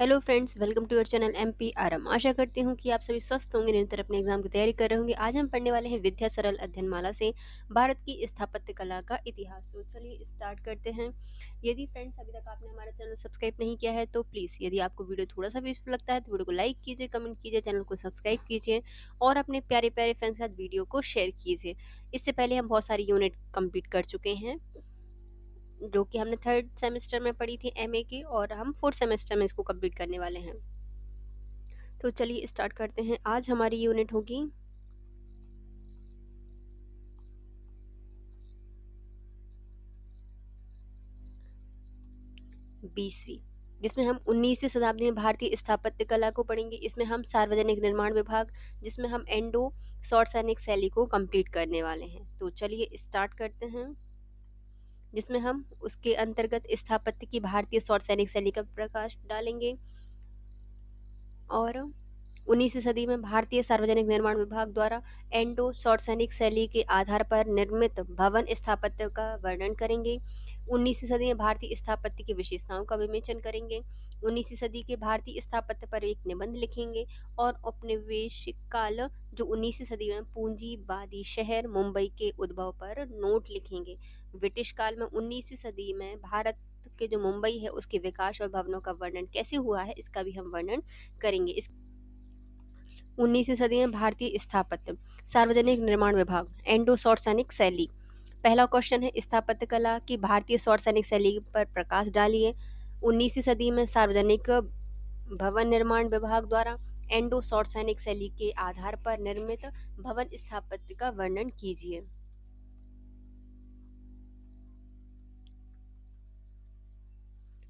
Hello friends, welcome to your channel MPRM. आशा करती हूँ कि आप सभी स्वस्थ होंगे, निरंतर अपने एग्जाम की तैयारी कर रहे होंगे। आज हम पढ़ने वाले हैं विद्या सरल अध्ययन माला से भारत की स्थापत्य कला का इतिहास। तो चलिए स्टार्ट करते हैं। यदि फ्रेंड्स अभी तक आपने हमारा चैनल सब्सक्राइब नहीं किया है तो प्लीज़, यदि आपको वीडियो थोड़ा सा भी यूजफुल लगता है तो वीडियो को लाइक कीजिए, कमेंट कीजिए, चैनल को सब्सक्राइब कीजिए और अपने प्यारे प्यारे फ्रेंड्स के साथ वीडियो को शेयर कीजिए। इससे पहले हम बहुत सारी यूनिट कंप्लीट कर चुके हैं, जो कि हमने थर्ड सेमेस्टर में पढ़ी थी एमए की, और हम फोर्थ सेमेस्टर में इसको कंप्लीट करने वाले हैं। तो चलिए स्टार्ट करते हैं। आज हमारी यूनिट होगी 20वीं, जिसमें हम 19वीं शताब्दी में भारतीय स्थापत्य कला को पढ़ेंगे। इसमें हम सार्वजनिक निर्माण विभाग, जिसमें हम एंडो शॉर्ट सैनिक शैली को कंप्लीट करने वाले हैं। तो चलिए स्टार्ट करते हैं, जिसमें हम उसके अंतर्गत स्थापत्य की भारतीय शॉर्ट सैनिक शैली का प्रकाश डालेंगे। और 19वीं सदी में भारतीय सार्वजनिक निर्माण विभाग द्वारा एंडो शॉर्ट सैनिक शैली के आधार पर निर्मित भवन स्थापत्य का वर्णन करेंगे। 19वीं सदी में भारतीय स्थापत्य की विशेषताओं का विवेचन करेंगे। 19वीं सदी के भारतीय स्थापत्य पर एक निबंध लिखेंगे और औपनिवेशिक काल, जो 19वीं सदी में पूंजीवादी शहर मुंबई के उद्भव पर नोट लिखेंगे। ब्रिटिश काल में 19वीं सदी में भारत के जो मुंबई है उसके विकास और भवनों का वर्णन कैसे हुआ है, इसका भी हम वर्णन करेंगे। इस 19वीं सदी में भारतीय स्थापत्य, सार्वजनिक निर्माण विभाग, एंडो शॉर्ट सैनिक शैली। पहला क्वेश्चन है, स्थापत्य कला की भारतीय शॉर्ट सैनिक शैली पर प्रकाश डालिए। 19वीं सदी में सार्वजनिक भवन निर्माण विभाग द्वारा एंडो शॉर्ट सैनिक शैली के आधार पर निर्मित भवन स्थापत्य का वर्णन कीजिए।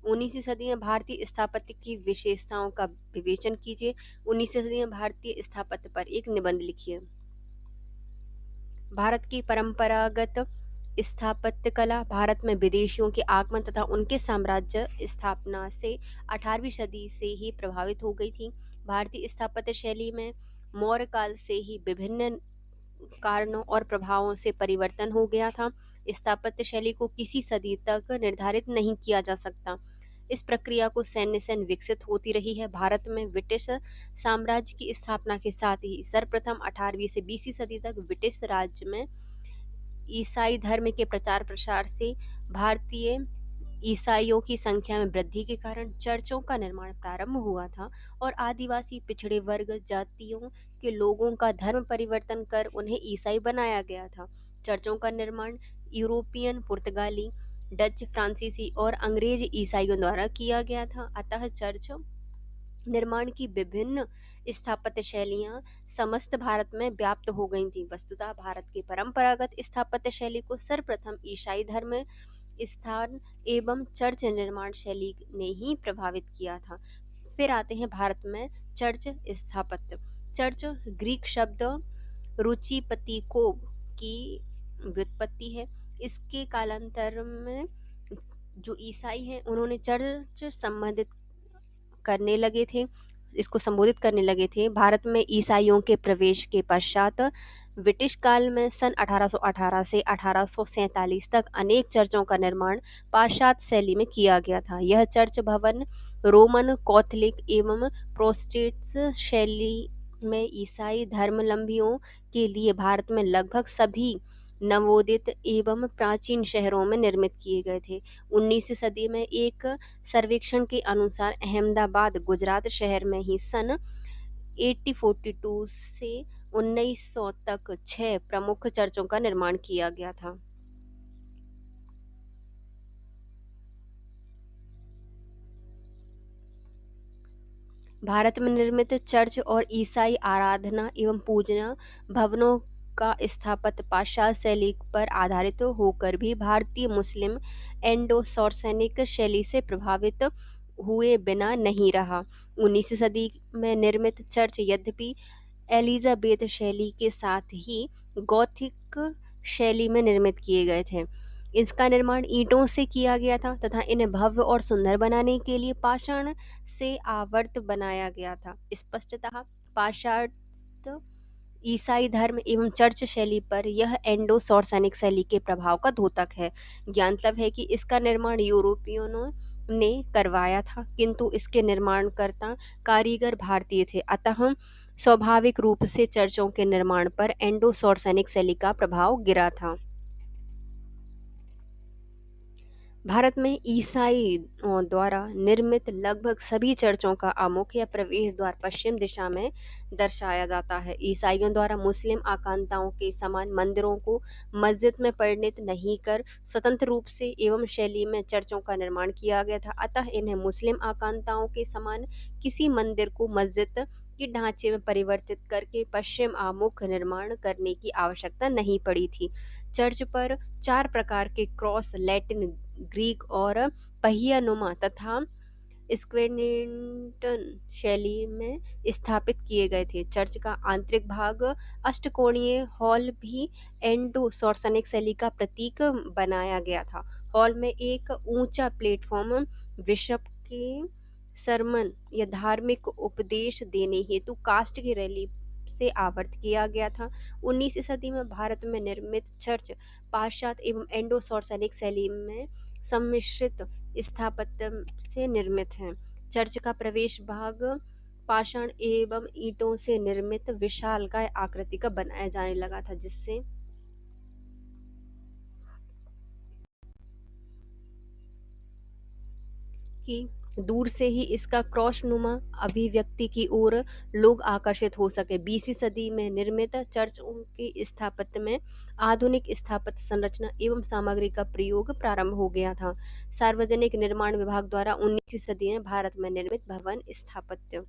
19वीं सदी में भारतीय स्थापत्य की विशेषताओं का विवेचन कीजिए। 19वीं सदी में भारतीय स्थापत्य पर एक निबंध लिखिए। भारत की परंपरागत स्थापत्य कला भारत में विदेशियों के आगमन तथा उनके साम्राज्य स्थापना से 18वीं सदी से ही प्रभावित हो गई थी। भारतीय स्थापत्य शैली में मौर्य काल से ही विभिन्न कारणों और प्रभावों से परिवर्तन हो गया था। स्थापत्य शैली को किसी सदी तक निर्धारित नहीं किया जा सकता। इस प्रक्रिया को सैन्य सैन्य विकसित होती रही है। भारत में ब्रिटिश साम्राज्य की स्थापना के साथ ही सर्वप्रथम 18वीं से 20वीं सदी तक ब्रिटिश राज्य में ईसाई धर्म के प्रचार प्रसार से भारतीय ईसाइयों की संख्या में वृद्धि के कारण चर्चों का निर्माण प्रारंभ हुआ था और आदिवासी पिछड़े वर्ग जातियों के लोगों का धर्म परिवर्तन कर उन्हें ईसाई बनाया गया था। चर्चों का निर्माण यूरोपियन, पुर्तगाली, डच, फ्रांसीसी और अंग्रेज ईसाइयों द्वारा किया गया था। अतः चर्च निर्माण की विभिन्न स्थापत्य शैलियां समस्त भारत में व्याप्त हो गई थीं। वस्तुतः भारत की परंपरागत स्थापत्य शैली को सर्वप्रथम ईसाई धर्म स्थान एवं चर्च निर्माण शैली ने ही प्रभावित किया था। फिर आते हैं भारत में चर्च स्थापत्य। चर्च ग्रीक शब्द रुचिपतिकोव की व्युत्पत्ति है। इसके कालांतर में जो ईसाई हैं उन्होंने चर्च संबंधित करने लगे थे इसको संबोधित करने लगे थे। भारत में ईसाइयों के प्रवेश के पश्चात ब्रिटिश काल में सन 1818 से 1847 तक अनेक चर्चों का निर्माण पाश्चात्य शैली में किया गया था। यह चर्च भवन रोमन कैथोलिक एवं प्रोटेस्टेंट शैली में ईसाई धर्मावलंबियों के लिए भारत में लगभग सभी नवोदित एवं प्राचीन शहरों में निर्मित किए गए थे। 19वीं सदी में एक सर्वेक्षण के अनुसार अहमदाबाद गुजरात शहर में ही सन 1842 से 1900 तक 6 प्रमुख चर्चों का निर्माण किया गया था। भारत में निर्मित चर्च और ईसाई आराधना एवं पूजना भवनों का स्थापत्य पाश्चात्य शैली पर आधारित होकर भी भारतीय मुस्लिम एंडो सौरसैनिक शैली से प्रभावित हुए बिना नहीं रहा। 19वीं सदी में निर्मित चर्च यद्यपि एलिजाबेथ शैली के साथ ही गॉथिक शैली में निर्मित किए गए थे। इसका निर्माण ईंटों से किया गया था तथा इन्हें भव्य और सुंदर बनाने के लिए पाषाण से आवर्त बनाया गया था। स्पष्टतः पाश्चात्य ईसाई धर्म एवं चर्च शैली पर यह एंडो सौरसैनिक शैली के प्रभाव का द्योतक है। ज्ञातव्य है कि इसका निर्माण यूरोपियनों ने करवाया था, किंतु इसके निर्माणकर्ता कारीगर भारतीय थे, अतः स्वाभाविक रूप से चर्चों के निर्माण पर एंडो सॉर्सेनिक शैली का प्रभाव गिरा था। भारत में ईसाई द्वारा निर्मित लगभग सभी चर्चों का आमुख या प्रवेश द्वार पश्चिम दिशा में दर्शाया जाता है। ईसाइयों द्वारा मुस्लिम आकांताओं के समान मंदिरों को मस्जिद में परिणत नहीं कर स्वतंत्र रूप से एवं शैली में चर्चों का निर्माण किया गया था, अतः इन्हें मुस्लिम आकांताओं के समान किसी मंदिर को मस्जिद के ढांचे में परिवर्तित करके पश्चिम आमुख निर्माण करने की आवश्यकता नहीं पड़ी थी। चर्च पर चार प्रकार के क्रॉस लैटिन, ग्रीक और पहिया-नुमा तथा स्क्वेलेंटन शैली में स्थापित किए गए थे। चर्च का आंतरिक भाग अष्टकोणीय हॉल भी एंडो सॉर्सेनिक शैली का प्रतीक बनाया गया था। हॉल में एक ऊंचा प्लेटफॉर्म बिशप के सरमन या धार्मिक उपदेश देने हेतु काष्ठ की रैली से आवृत किया गया था। 19वीं सदी में भारत में निर्मित चर्च पाश्चात्य एवं एंडो सॉर्सेनिक शैली में सम्मिश्रित स्थापत्य से निर्मित हैं। चर्च का प्रवेश भाग पाषाण एवं ईंटों से निर्मित विशालकाय आकृति का बनाया जाने लगा था, जिससे कि दूर से ही इसका क्रॉसनुमा अभिव्यक्ति की ओर लोग आकर्षित हो सके। 20वीं सदी में निर्मित चर्चों के स्थापत्य में आधुनिक स्थापत्य संरचना एवं सामग्री का प्रयोग प्रारंभ हो गया था। सार्वजनिक निर्माण विभाग द्वारा 19वीं सदी में भारत में निर्मित भवन स्थापत्य।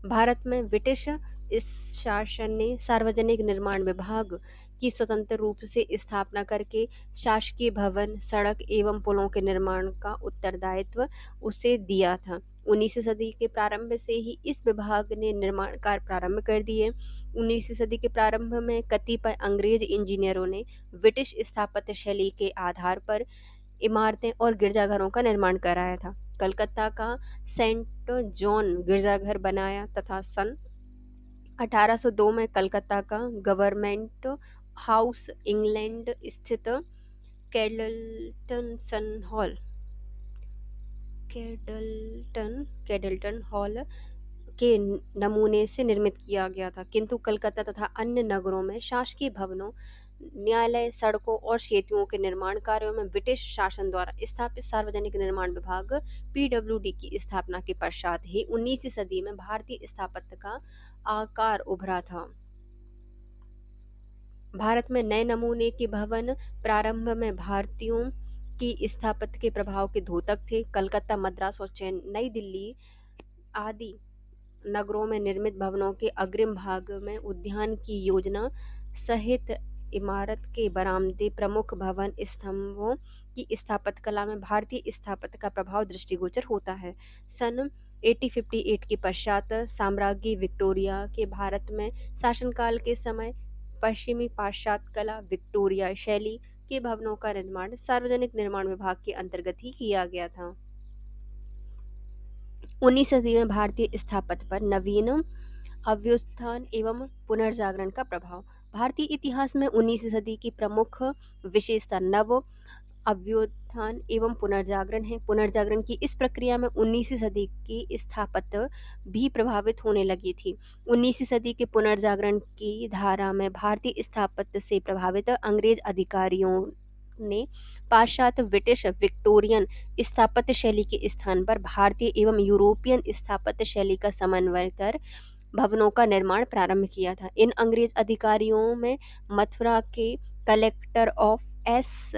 भारत में ब्रिटिश इस शासन ने सार्वजनिक निर्माण विभाग की स्वतंत्र रूप से स्थापना करके शासकीय भवन, सड़क एवं पुलों के निर्माण का उत्तरदायित्व उसे दिया था। 19वीं सदी के प्रारंभ से ही इस विभाग ने निर्माण कार्य प्रारंभ कर दिए। 19वीं सदी के प्रारंभ में कतिपय अंग्रेज इंजीनियरों ने ब्रिटिश स्थापत्य शैली के आधार पर इमारतें और गिरजाघरों का निर्माण कराया था। कलकत्ता का सेंट जॉन गिरजाघर बनाया तथा सन 1802 में कलकत्ता का गवर्नमेंट हाउस, इंग्लैंड स्थित कैडल्टन सन हॉल कैडल्टन हॉल के नमूने से निर्मित किया गया था, किंतु कलकत्ता तथा अन्य नगरों में शासकीय भवनों, न्यायालय, सड़कों और सेतुओं के निर्माण कार्यों में ब्रिटिश शासन द्वारा स्थापित सार्वजनिक निर्माण विभाग पीडब्ल्यूडी की स्थापना के पश्चात ही 19वीं सदी में भारतीय स्थापत्य का आकार उभरा था। भारत में नए नमूने के भवन प्रारंभ में भारतीयों की स्थापत्य के प्रभाव के द्योतक थे। कलकत्ता, मद्रास और चेन्नई, दिल्ली आदि नगरों में निर्मित भवनों के अग्रिम भाग में उद्यान की योजना सहित इमारत के बरामदे, प्रमुख भवन स्तंभों की स्थापत्य कला में भारतीय स्थापत्य का प्रभाव दृष्टिगोचर होता है। सन 1858 के पश्चात साम्राज्ञी विक्टोरिया के भारत में शासनकाल के समय पश्चिमी पाश्चात्य कला, विक्टोरिया शैली के भवनों का निर्माण सार्वजनिक निर्माण विभाग के अंतर्गत ही किया गया था। 19वीं सदी में भारतीय स्थापत्य पर नवीन अभ्युत्थान एवं पुनर्जागरण का प्रभाव। भारतीय इतिहास में 19वीं सदी की प्रमुख विशेषता नव अभ्युत्थान एवं पुनर्जागरण है। पुनर्जागरण की इस प्रक्रिया में 19वीं सदी की स्थापत्य भी प्रभावित होने लगी थी। 19वीं सदी के पुनर्जागरण की धारा में भारतीय स्थापत्य से प्रभावित अंग्रेज अधिकारियों ने पाश्चात्य, ब्रिटिश, विक्टोरियन स्थापत्य शैली के स्थान पर भारतीय एवं यूरोपियन स्थापत्य शैली का समन्वय कर भवनों का निर्माण प्रारंभ किया था। इन अंग्रेज अधिकारियों में मथुरा के कलेक्टर ऑफ एस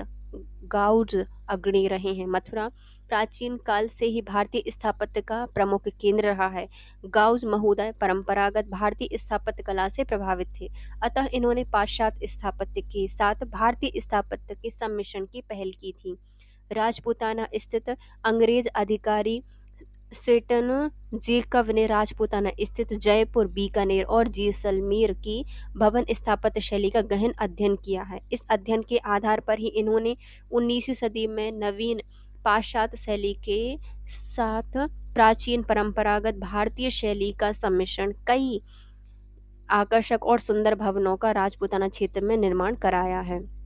गाउज अग्रणी रहे हैं। मथुरा प्राचीन काल से ही भारतीय स्थापत्य का प्रमुख केंद्र रहा है। गाउज महोदय परंपरागत भारतीय स्थापत्य कला से प्रभावित थे, अतः इन्होंने पाश्चात्य स्थापत्य के साथ भारतीय स्थापत्य के सम्मिश्रण की पहल की थी। राजपूताना स्थित अंग्रेज अधिकारी स्वेटन जेकब ने राजपूताना स्थित जयपुर, बीकानेर और जैसलमेर की भवन स्थापत्य शैली का गहन अध्ययन किया है। इस अध्ययन के आधार पर ही इन्होंने 19वीं सदी में नवीन पाश्चात्य शैली के साथ प्राचीन परंपरागत भारतीय शैली का सम्मिश्रण कई आकर्षक और सुंदर भवनों का राजपूताना क्षेत्र में निर्माण कराया है।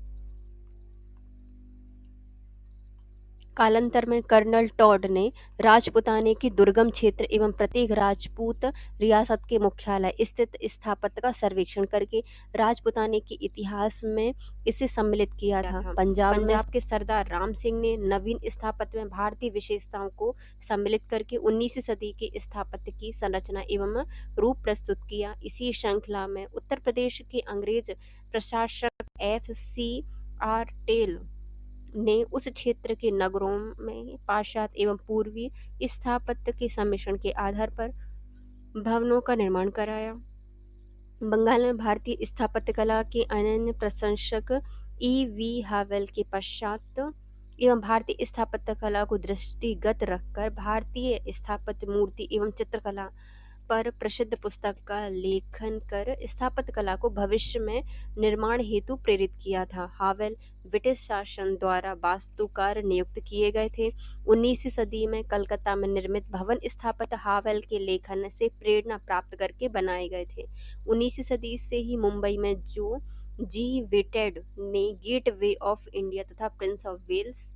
कालांतर में कर्नल टॉड ने राजपुताने के दुर्गम क्षेत्र एवं प्रत्येक राजपूत रियासत के मुख्यालय स्थित स्थापत्य का सर्वेक्षण करके राजपुताने के इतिहास में इसे सम्मिलित किया था। पंजाब के सरदार राम सिंह ने नवीन स्थापत्य में भारतीय विशेषताओं को सम्मिलित करके 19वीं सदी के स्थापत्य की संरचना एवं रूप प्रस्तुत किया। इसी श्रृंखला में उत्तर प्रदेश के अंग्रेज प्रशासक F.C.R. टेल ने उस क्षेत्र के नगरों में पाश्चात्य एवं पूर्वी स्थापत्य के सम्मिश्रण के आधार पर भवनों का निर्माण कराया। बंगाल में भारतीय स्थापत्य कला के अनन्य प्रशंसक E.V. हावेल के पश्चात एवं भारतीय स्थापत्य कला को दृष्टिगत रखकर भारतीय स्थापत्य मूर्ति एवं चित्रकला पर प्रसिद्ध पुस्तक का लेखन कर स्थापत्य कला को भविष्य में निर्माण हेतु प्रेरित किया था। हावेल ब्रिटिश शासन द्वारा वास्तुकार नियुक्त किए गए थे। 19वीं सदी में कलकत्ता में निर्मित भवन स्थापत्य हावेल के लेखन से प्रेरणा प्राप्त करके बनाए गए थे। 19वीं सदी से ही मुंबई में जो जी विटेड ने गेटवे ऑफ इंडिया तथा प्रिंस ऑफ वेल्स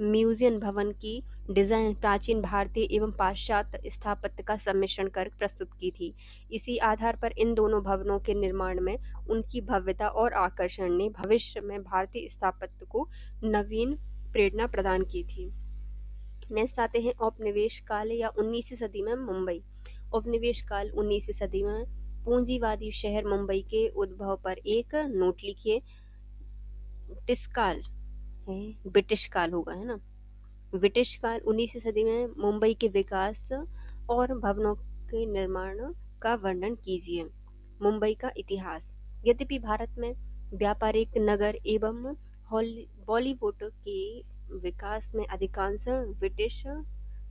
म्यूजियम भवन की डिजाइन प्राचीन भारतीय एवं पाश्चात्य स्थापत्य का सम्मिश्रण कर प्रस्तुत की थी। इसी आधार पर इन दोनों भवनों के निर्माण में उनकी भव्यता और आकर्षण ने भविष्य में भारतीय स्थापत्य को नवीन प्रेरणा प्रदान की थी। नेक्स्ट आते हैं औपनिवेश काल या 19वीं सदी में मुंबई। औपनिवेश काल 19वीं सदी में पूंजीवादी शहर मुंबई के उद्भव पर एक नोट लिखिए। ब्रिटिश काल है, ब्रिटिश काल होगा है ना। ब्रिटिश काल 19वीं सदी में मुंबई के विकास और भवनों के निर्माण का वर्णन कीजिए। मुंबई का इतिहास। यद्यपि भारत में व्यापारिक नगर एवं बॉलीवुड के विकास में अधिकांश ब्रिटिश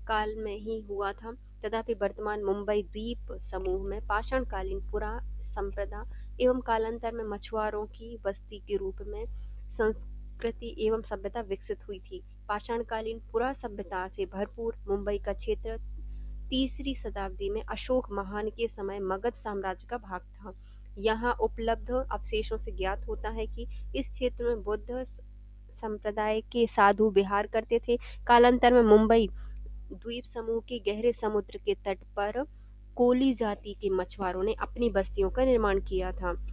काल में ही हुआ था, तथापि वर्तमान मुंबई द्वीप समूह में पाषाणकालीन पुरा संप्रदा एवं कालांतर में मछुआरों की बस्ती के रूप में संस्कृति एवं सभ्यता विकसित हुई थी। पाषाणकालीन पुरा सभ्यता से भरपूर मुंबई का क्षेत्र 3री शताब्दी में अशोक महान के समय मगध साम्राज्य का भाग था। यहाँ उपलब्ध अवशेषों से ज्ञात होता है कि इस क्षेत्र में बुद्ध संप्रदाय के साधु विहार करते थे। कालांतर में मुंबई द्वीप समूह के गहरे समुद्र के तट पर कोली जाति के मछुआरों ने अपनी बस्तियों का निर्माण किया था।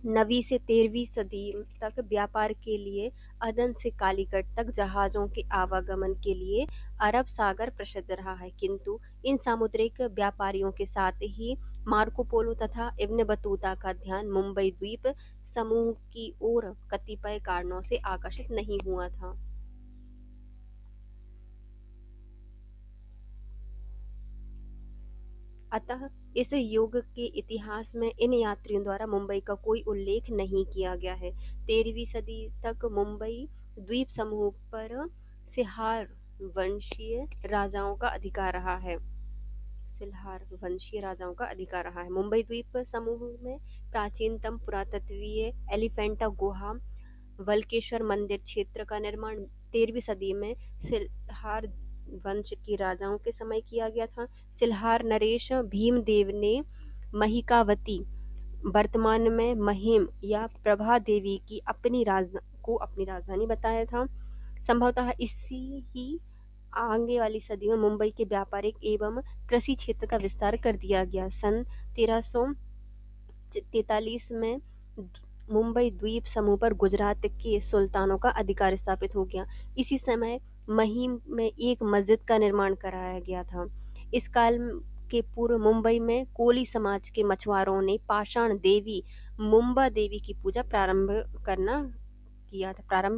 9वीं से 13वीं सदी तक व्यापार के लिए अदन से कालीकट तक जहाजों के आवागमन के लिए अरब सागर प्रसिद्ध रहा है, किंतु इन सामुद्रिक व्यापारियों के साथ ही मार्को पोलो तथा इब्न बतूता का ध्यान मुंबई द्वीप समूह की ओर कतिपय कारणों से आकर्षित नहीं हुआ था। अतः इस युग के इतिहास में इन यात्रियों द्वारा मुंबई का कोई उल्लेख नहीं किया गया है। 13वीं सदी तक मुंबई द्वीप समूह पर सिल्हार वंशीय राजाओं का अधिकार रहा है। सिल्हार वंशीय राजाओं का अधिकार रहा है। मुंबई द्वीप समूह में प्राचीनतम पुरातत्वीय एलिफेंटा गुहा वल्केश्वर मंदिर क्षेत्र का निर्माण 13वीं सदी में सिल्हार वंश के राजाओं के समय किया गया था। सिल्हार नरेश भीमदेव ने महिकावती वर्तमान में महिम या प्रभा देवी की अपनी राजधानी बताया था। संभवतः इसी ही आगे वाली सदी में मुंबई के व्यापारिक एवं कृषि क्षेत्र का विस्तार कर दिया गया। सन 1343 में मुंबई द्वीप समूह पर गुजरात के सुल्तानों का अधिकार स्थापित हो गया। इसी समय महिम में एक मस्जिद का निर्माण कराया गया था। इस काल के पूर्व मुंबई में कोली समाज के मछुआरों ने पाषाण देवी मुंबा देवी की पूजा प्रारंभ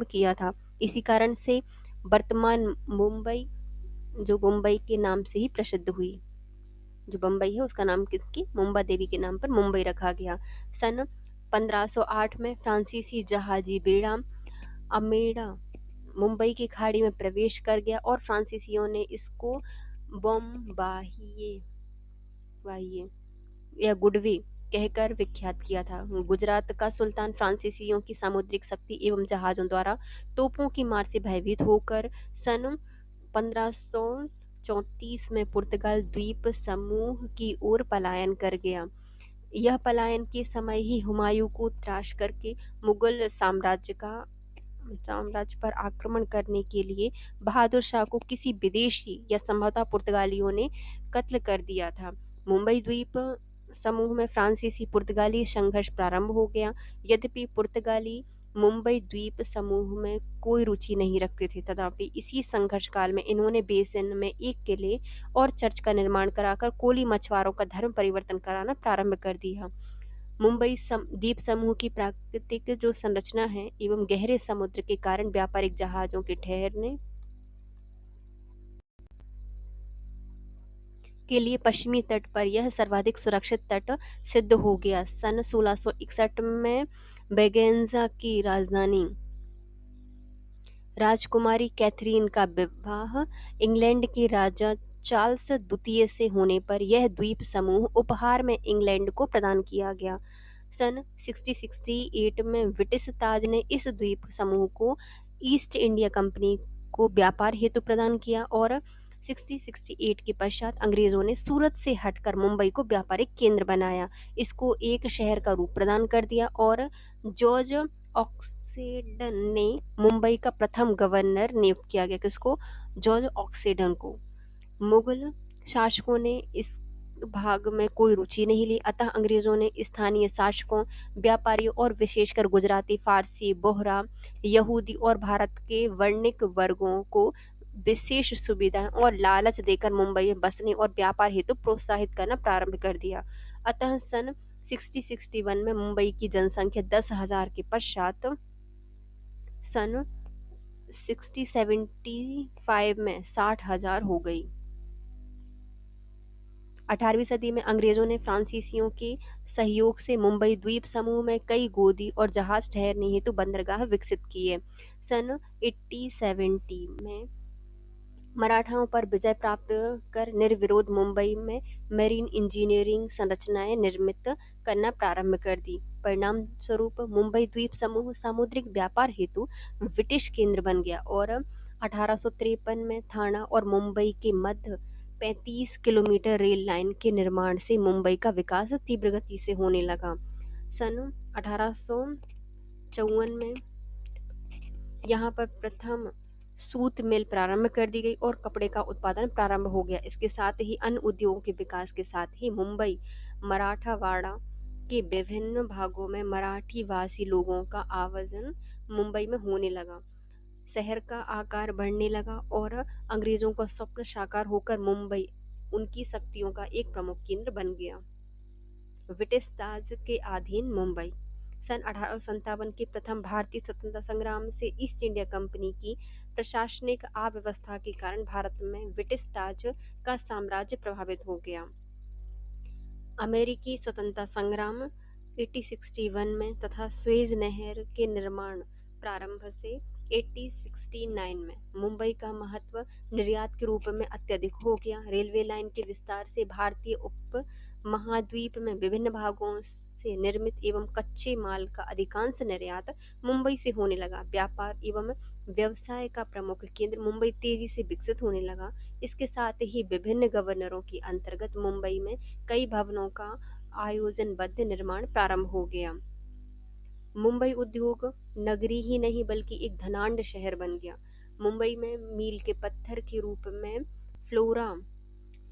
किया था। इसी कारण से वर्तमान मुंबई जो मुंबई के नाम से ही प्रसिद्ध हुई। जो बम्बई है उसका नाम किसकी मुंबा देवी के नाम पर मुंबई रखा गया। सन 1508 में फ्रांसीसी जहाजी बेड़ा अमेड़ा मुंबई की खाड़ी में प्रवेश कर गया और फ्रांसीसियों ने इसको बॉम्बाहिए वाहिए या गुडवे कहकर विख्यात किया था। गुजरात का सुल्तान फ्रांसीसियों की सामुद्रिक शक्ति एवं जहाजों द्वारा तोपों की मार से भयभीत होकर सन 1534 में पुर्तगाल द्वीप समूह की ओर पलायन कर गया। यह पलायन के समय ही हुमायूं को त्रास करके मुगल साम्राज्य पर आक्रमण करने के लिए बहादुर शाह को किसी विदेशी या संभवतः पुर्तगालियों ने कत्ल कर दिया था। मुंबई द्वीप समूह में फ्रांसीसी पुर्तगाली संघर्ष प्रारंभ हो गया। यद्यपि पुर्तगाली मुंबई द्वीप समूह में कोई रुचि नहीं रखते थे, तथापि इसी संघर्ष काल में इन्होंने बेसिन में एक किले और चर्च का निर्माण कराकर कोली मछुआरों का धर्म परिवर्तन कराना प्रारंभ कर दिया। द्वीप समूह की प्राकृतिक जो संरचना है एवं गहरे समुद्र के कारण व्यापारिक जहाजों के ठहरने के लिए पश्चिमी तट पर यह सर्वाधिक सुरक्षित तट सिद्ध हो गया। सन 1661 में ब्रेगेंजा की राजधानी राजकुमारी कैथरीन का विवाह इंग्लैंड के राजा चार्ल्स द्वितीय से होने पर यह द्वीप समूह उपहार में इंग्लैंड को प्रदान किया गया। सन 1668 में ब्रिटिश ताज ने इस द्वीप समूह को ईस्ट इंडिया कंपनी को व्यापार हेतु प्रदान किया और 1668 के पश्चात अंग्रेजों ने सूरत से हटकर मुंबई को व्यापारिक केंद्र बनाया, इसको एक शहर का रूप प्रदान कर दिया और जॉर्ज ऑक्सेडन ने मुंबई का प्रथम गवर्नर नियुक्त किया गया। किसको? जॉर्ज ऑक्सेडन को। मुगल शासकों ने इस भाग में कोई रुचि नहीं ली, अतः अंग्रेजों ने स्थानीय शासकों, व्यापारियों और विशेषकर गुजराती, फारसी, बोहरा, यहूदी और भारत के वर्णिक वर्गों को विशेष सुविधाएं और लालच देकर मुंबई में बसने और व्यापार हेतु प्रोत्साहित करना प्रारंभ कर दिया। अतः सन 1661 में मुंबई की जनसंख्या 10,000 के पश्चात सन 1675 में 60,000 हो गई। 18वीं सदी में अंग्रेजों ने फ्रांसीसियों के सहयोग से मुंबई द्वीप समूह में कई गोदी और जहाज ठहरने हेतु बंदरगाह विकसित किए। सन 1870 में मराठाओं पर विजय प्राप्त कर निर्विरोध मुंबई में मेरीन इंजीनियरिंग संरचनाएं निर्मित करना प्रारंभ कर दी। परिणाम स्वरूप मुंबई द्वीप समूह सामुद्रिक व्यापार हेतु ब्रिटिश केंद्र बन गया और 1853 में थाना और मुंबई के मध्य 35 किलोमीटर रेल लाइन के निर्माण से मुंबई का विकास तीव्र गति से होने लगा। सन 1854 में यहाँ पर प्रथम सूत मिल प्रारंभ कर दी गई और कपड़े का उत्पादन प्रारंभ हो गया। इसके साथ ही अन्य उद्योगों के विकास के साथ ही मुंबई मराठावाड़ा के विभिन्न भागों में मराठी वासी लोगों का आवागमन मुंबई में होने लगा। शहर का आकार बढ़ने लगा और अंग्रेजों का स्वप्न साकार होकर मुंबई उनकी शक्तियों का एक प्रमुख केंद्र बन गया। ब्रिटिश ताज के अधीन मुंबई सन 1857 के प्रथम भारतीय स्वतंत्रता संग्राम से ईस्ट इंडिया कंपनी की प्रशासनिक अव्यवस्था के कारण भारत में ब्रिटिश ताज का साम्राज्य प्रभावित हो गया। अमेरिकी स्वतंत्रता संग्राम 1861 में तथा स्वेज नहर के निर्माण प्रारंभ से 1869 में मुंबई का महत्व निर्यात के रूप में अत्यधिक हो गया। रेलवे लाइन के विस्तार से भारतीय उप महाद्वीप में विभिन्न भागों से निर्मित एवं कच्चे माल का अधिकांश निर्यात मुंबई से होने लगा। व्यापार एवं व्यवसाय का प्रमुख केंद्र मुंबई तेजी से विकसित होने लगा। इसके साथ ही विभिन्न गवर्नरों के अंतर्गत मुंबई में कई भवनों का आयोजनबद्ध निर्माण प्रारंभ हो गया। मुंबई उद्योग नगरी ही नहीं बल्कि एक धनाढ्य शहर बन गया। मुंबई में मील के पत्थर के रूप में flora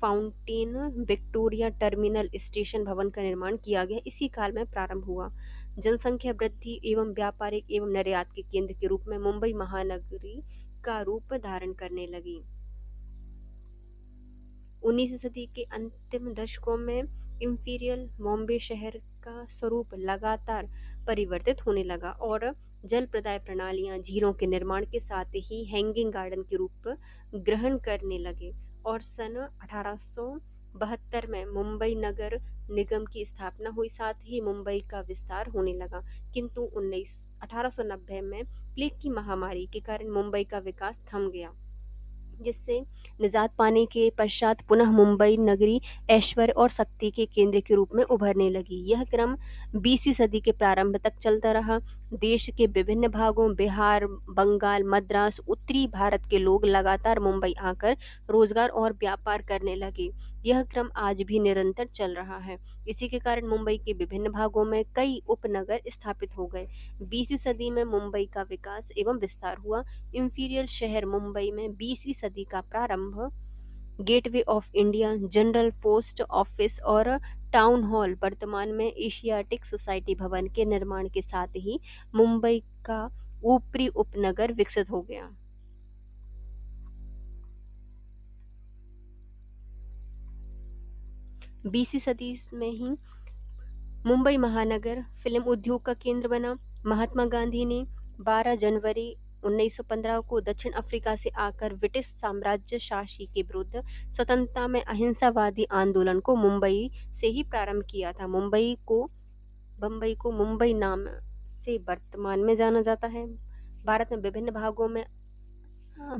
fountain Victoria terminal station भवन का निर्माण किया गया, इसी काल में प्रारंभ हुआ। जनसंख्या वृद्धि एवं व्यापारिक एवं निर्यात के केंद्र के रूप में मुंबई महानगरी का रूप धारण करने लगी। 19वीं सदी के अंतिम दशकों में इंपीरियल बॉम्बे शहर का स्वरूप लगातार परिवर्तित होने लगा और जल प्रदाय प्रणालियां झीलों के निर्माण के साथ ही हैंगिंग गार्डन के रूप ग्रहण करने लगे और सन 1872 में मुंबई नगर निगम की स्थापना हुई, साथ ही मुंबई का विस्तार होने लगा। किंतु 1890 में प्लेग की महामारी के कारण मुंबई का विकास थम गया, जिससे निजात पाने के पश्चात पुनः मुंबई नगरी ऐश्वर्य और शक्ति के केंद्र के रूप में उभरने लगी। यह क्रम 20वीं सदी के प्रारंभ तक चलता रहा। देश के विभिन्न भागों बिहार, बंगाल, मद्रास, उत्तरी भारत के लोग लगातार मुंबई आकर रोजगार और व्यापार करने लगे। यह क्रम आज भी निरंतर चल रहा है। इसी के कारण मुंबई के विभिन्न भागों में कई उपनगर स्थापित हो गए। 20वीं सदी में मुंबई का विकास एवं विस्तार हुआ। इंपीरियल शहर मुंबई में 20वीं सदी का प्रारंभ gateway of India, general post office और टाउन हॉल वर्तमान में एशियाटिक सोसाइटी भवन के निर्माण के साथ ही मुंबई का ऊपरी उपनगर विकसित हो गया। 20वीं सदी में ही मुंबई महानगर फिल्म उद्योग का केंद्र बना। महात्मा गांधी ने 12 जनवरी 1915 को दक्षिण अफ्रीका से आकर ब्रिटिश साम्राज्य शासी के विरुद्ध स्वतंत्रता में अहिंसावादी आंदोलन को मुंबई से ही प्रारंभ किया था। बम्बई को मुंबई नाम से वर्तमान में जाना जाता है। भारत में विभिन्न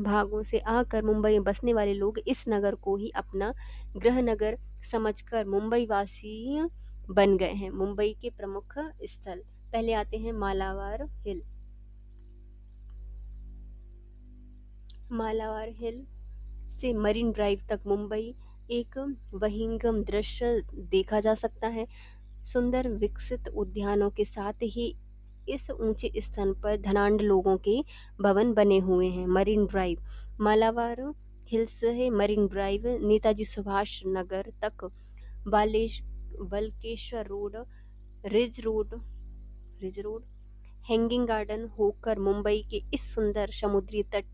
भागों से आकर मुंबई में बसने वाले लोग इस नगर को ही अपना गृह नगर समझकर मुंबई वासी बन गए हैं। मुंबई के प्रमुख स्थल पहले आते हैं मालाबार हिल। मालाबार हिल से मरीन ड्राइव तक मुंबई एक वहिंगम दृश्य देखा जा सकता है। सुंदर विकसित उद्यानों के साथ ही इस ऊंचे स्थान पर धनाढ्य लोगों के भवन बने हुए हैं। मरीन ड्राइव मालाबार हिल्स है। मरीन ड्राइव नेताजी सुभाष नगर तक बालेश Walkeshwar road, ridge road ridge road hanging garden होकर मुंबई के इस सुंदर समुद्री तट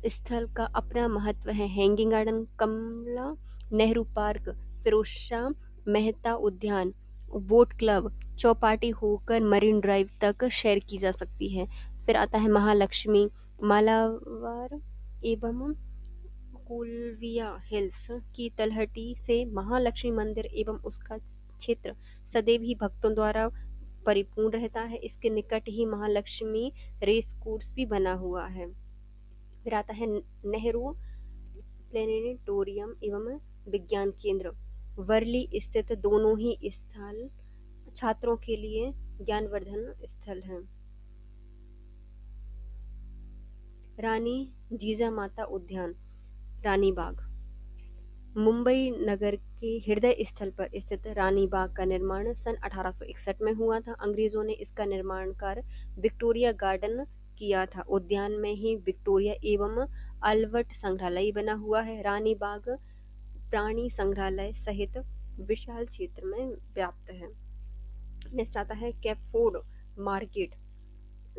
स्थल का अपना महत्व है। हैंगिंग गार्डन, कमला नेहरू पार्क, फिरोज शाह मेहता उद्यान, बोट क्लब, चौपाटी होकर मरीन ड्राइव तक सैर की जा सकती है। फिर आता है महालक्ष्मी मालाबार एवं कोलविया हिल्स की तलहटी से महालक्ष्मी मंदिर एवं उसका क्षेत्र सदैव ही भक्तों द्वारा परिपूर्ण रहता है। इसके निकट ही महालक्ष्मी रेस कोर्स भी बना हुआ है। फिर आता है नेहरू प्लेनेटोरियम एवं विज्ञान केंद्र वर्ली स्थित। दोनों ही स्थल छात्रों के लिए ज्ञानवर्धन स्थल हैं। रानी जीजामाता उद्यान रानी बाग मुंबई नगर के हृदय स्थल पर स्थित रानी बाग का निर्माण सन 1861 में हुआ था। अंग्रेजों ने इसका निर्माण कर विक्टोरिया गार्डन किया था। उद्यान में ही विक्टोरिया एवं अल्बर्ट संग्रहालय बना हुआ है। रानी बाग प्राणी संग्रहालय सहित विशाल क्षेत्र में व्याप्त है। नेक्स्ट आता है कैफोर्ड मार्केट,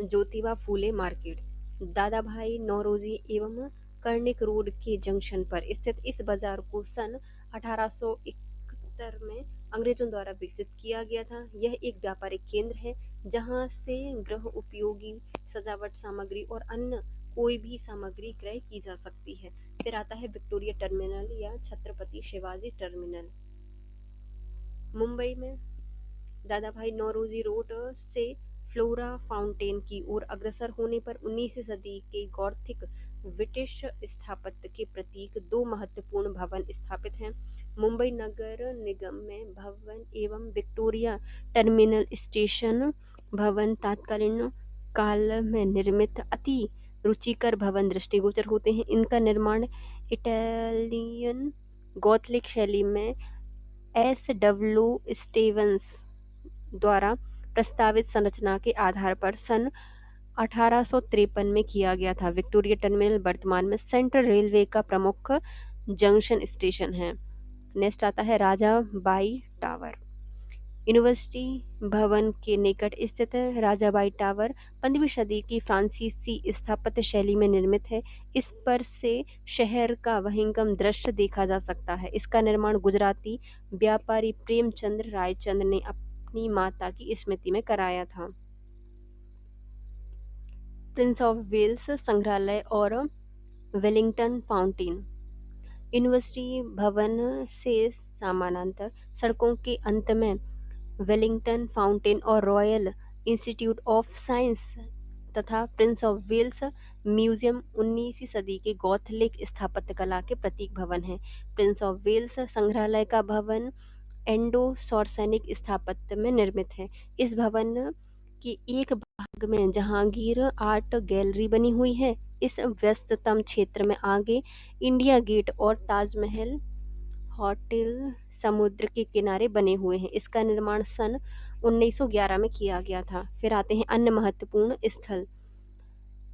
ज्योतिबा फूले मार्केट दादा भाई नौरोजी एवं कर्णिक रोड के जंक्शन पर स्थित इस बाजार को सन 1871 में अंग्रेजों द्वारा विकसित किया गया था। यह एक व्यापारिक केंद्र है जहां से गृह उपयोगी सजावट सामग्री और अन्य कोई भी सामग्री क्रय की जा सकती है। फिर आता है विक्टोरिया टर्मिनल या छत्रपति शिवाजी टर्मिनल। मुंबई में दादा भाई नौरोजी रोड से फ्लोरा फाउंटेन की ओर अग्रसर होने पर 19वीं सदी के गॉथिक ब्रिटिश स्थापत्य के प्रतीक दो महत्वपूर्ण भवन स्थापित हैं। मुंबई नगर निगम में भवन एवं विक्टोरिया टर्मिनल स्टेशन भवन तत्कालीन काल में निर्मित अति रुचिकर भवन दृष्टिगोचर होते हैं। इनका निर्माण इटालियन गॉथिक शैली में एस.डब्ल्यू. स्टीवेंस द्वारा प्रस्तावित संरचना के आधार पर सन 1853 में किया गया था। विक्टोरिया टर्मिनल वर्तमान में सेंट्रल रेलवे का प्रमुख जंक्शन स्टेशन है। नेक्स्ट आता है राजा बाई टावर। यूनिवर्सिटी भवन के निकट स्थित राजाबाई टावर 15वीं सदी की फ्रांसीसी स्थापत्य शैली में निर्मित है। इस पर से शहर का वहिंगम दृश्य देखा जा सकता है। इसका निर्माण गुजराती व्यापारी प्रेमचंद्र रायचंद ने अपनी माता की स्मृति में कराया था। प्रिंस ऑफ वेल्स संग्रहालय और वेलिंगटन फाउंटेन यूनिवर्सिटी भवन से समानांतर सड़कों के अंत में वेलिंगटन फाउंटेन और रॉयल इंस्टीट्यूट ऑफ साइंस तथा प्रिंस ऑफ वेल्स म्यूजियम 19वीं सदी के गॉथिक स्थापत्य कला के प्रतीक भवन है। प्रिंस ऑफ वेल्स संग्रहालय का भवन एंडो सौरसैनिक स्थापत्य में निर्मित है। इस भवन के एक भाग में जहांगीर आर्ट गैलरी बनी हुई है। इस व्यस्ततम क्षेत्र में आगे इंडिया गेट और ताजमहल होटल समुद्र के किनारे बने हुए हैं। इसका निर्माण सन 1911 में किया गया था। फिर आते हैं अन्य महत्वपूर्ण स्थल।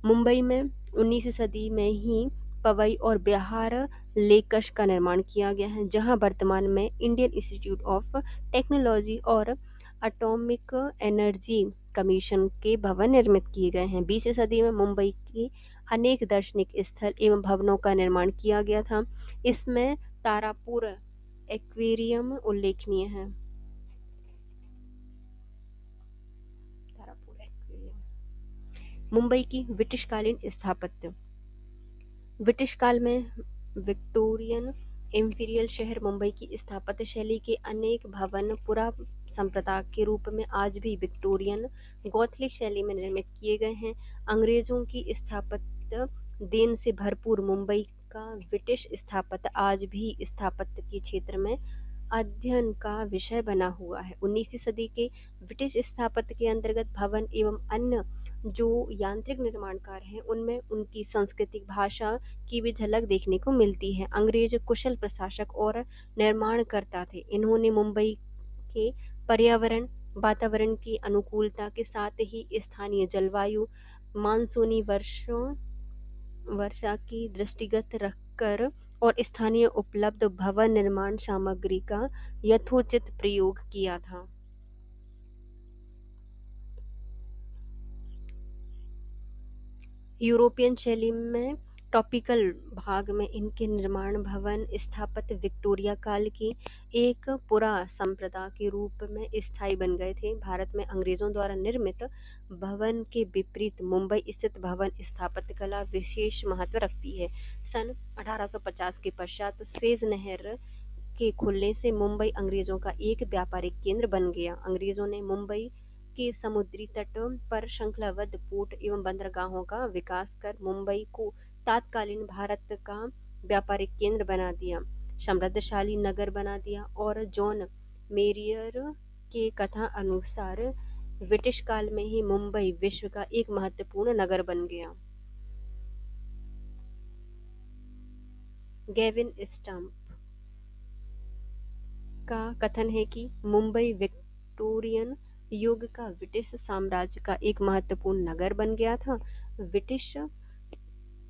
मुंबई में 19वीं सदी में ही पवई और बिहार लेकश का निर्माण किया गया है, जहां वर्तमान में इंडियन इंस्टीट्यूट ऑफ टेक्नोलॉजी और एटॉमिक एनर्जी कमीशन के भवन निर्मित किए गए हैं। 20वीं सदी में मुंबई की अनेक दार्शनिक स्थल एवं भवनों का निर्माण किया गया था। इसमें तारापुर एक्वेरियम उल्लेखनीय है। तारापुर एक्वेरियम। मुंबई की ब्रिटिशकालीन स्थापत्य। ब्रिटिश काल में विक्टोरियन इम्पीरियल शहर मुंबई की स्थापत्य शैली के अनेक भवन पुरा संप्रदाय के रूप में आज भी विक्टोरियन गौथिक शैली में निर्मित किए गए हैं। अंग्रेजों की स्थापत्य देन से भरपूर मुंबई का ब्रिटिश स्थापत्य आज भी स्थापत्य के क्षेत्र में अध्ययन का विषय बना हुआ है। 19वीं सदी के ब्रिटिश स्थापत्य के अंतर्गत भवन एवं अन्य जो यांत्रिक निर्माण कार्य हैं उनमें उनकी सांस्कृतिक भाषा की भी झलक देखने को मिलती है। अंग्रेज कुशल प्रशासक और निर्माणकर्ता थे। इन्होंने मुंबई के पर्यावरण वातावरण की अनुकूलता के साथ ही स्थानीय जलवायु मानसूनी वर्षा की दृष्टिगत रखकर और स्थानीय उपलब्ध भवन निर्माण सामग्री का यथोचित प्रयोग किया था। यूरोपियन शैली में टॉपिकल भाग में इनके निर्माण भवन स्थापत्य विक्टोरिया काल की एक पुरा संप्रदाय के रूप में स्थायी बन गए थे। भारत में अंग्रेजों द्वारा निर्मित भवन के विपरीत मुंबई स्थित भवन स्थापत्य कला विशेष महत्व रखती है। सन 1850 के पश्चात स्वेज नहर के खुलने से मुंबई अंग्रेजों का एक व्यापारिक केंद्र बन गया। अंग्रेजों ने मुंबई के समुद्री तटों पर श्रृंखलाबद्ध पोर्ट एवं बंदरगाहों का विकास कर मुंबई को तत्कालीन भारत का व्यापारिक केंद्र बना दिया, समृद्धशाली नगर बना दिया और जॉन मेरियर के कथा अनुसार ब्रिटिश काल में ही मुंबई विश्व का एक महत्वपूर्ण नगर बन गया। गेविन स्टम्प का कथन है कि मुंबई विक्टोरियन युग का ब्रिटिश साम्राज्य का एक महत्वपूर्ण नगर बन गया था। ब्रिटिश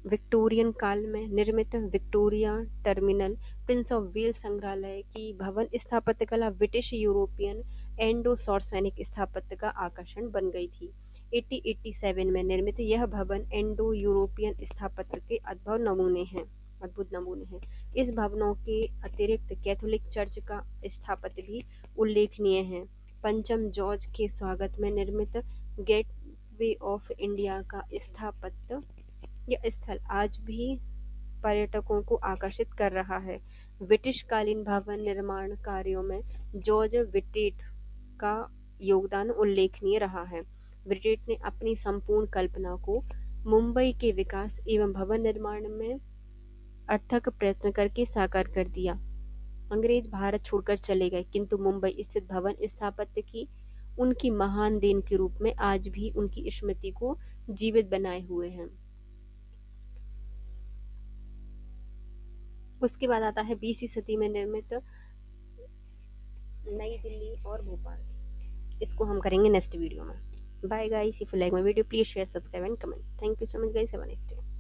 विक्टोरियन काल में निर्मित Victoria terminal Prince of Wales संग्रहालय की भवन स्थापत्य कला ब्रिटिश यूरोपियन एंडो सौरसैनिक स्थापत्य का आकर्षण बन गई थी। 1887 में निर्मित यह भवन एंडो यूरोपियन स्थापत्य के अद्भुत नमूने हैं। इस भवनों के अतिरिक्त कैथोलिक चर्च का स्थापत्य भी उल्लेखनीय है। पंचम जॉर्ज के स्वागत में निर्मित गेटवे ऑफ इंडिया का स्थापत्य यह स्थल आज भी पर्यटकों को आकर्षित कर रहा है। ब्रिटिश कालीन भवन निर्माण कार्यों में जॉर्ज विटेट का योगदान उल्लेखनीय रहा है। विटेट ने अपनी संपूर्ण कल्पना को मुंबई के विकास एवं भवन निर्माण में अथक प्रयत्न करके साकार कर दिया। अंग्रेज भारत छोड़कर चले गए, किंतु मुंबई स्थित भवन स्थापत्य की उनकी महान देन के रूप में आज भी उनकी स्मृति को जीवित बनाए हुए हैं। उसके बाद आता है 20वीं सदी में निर्मित नई दिल्ली और भोपाल। इसको हम करेंगे नेक्स्ट वीडियो में। Bye guys, if you like my video please share subscribe and comment. Thank you so much guys, have a nice day.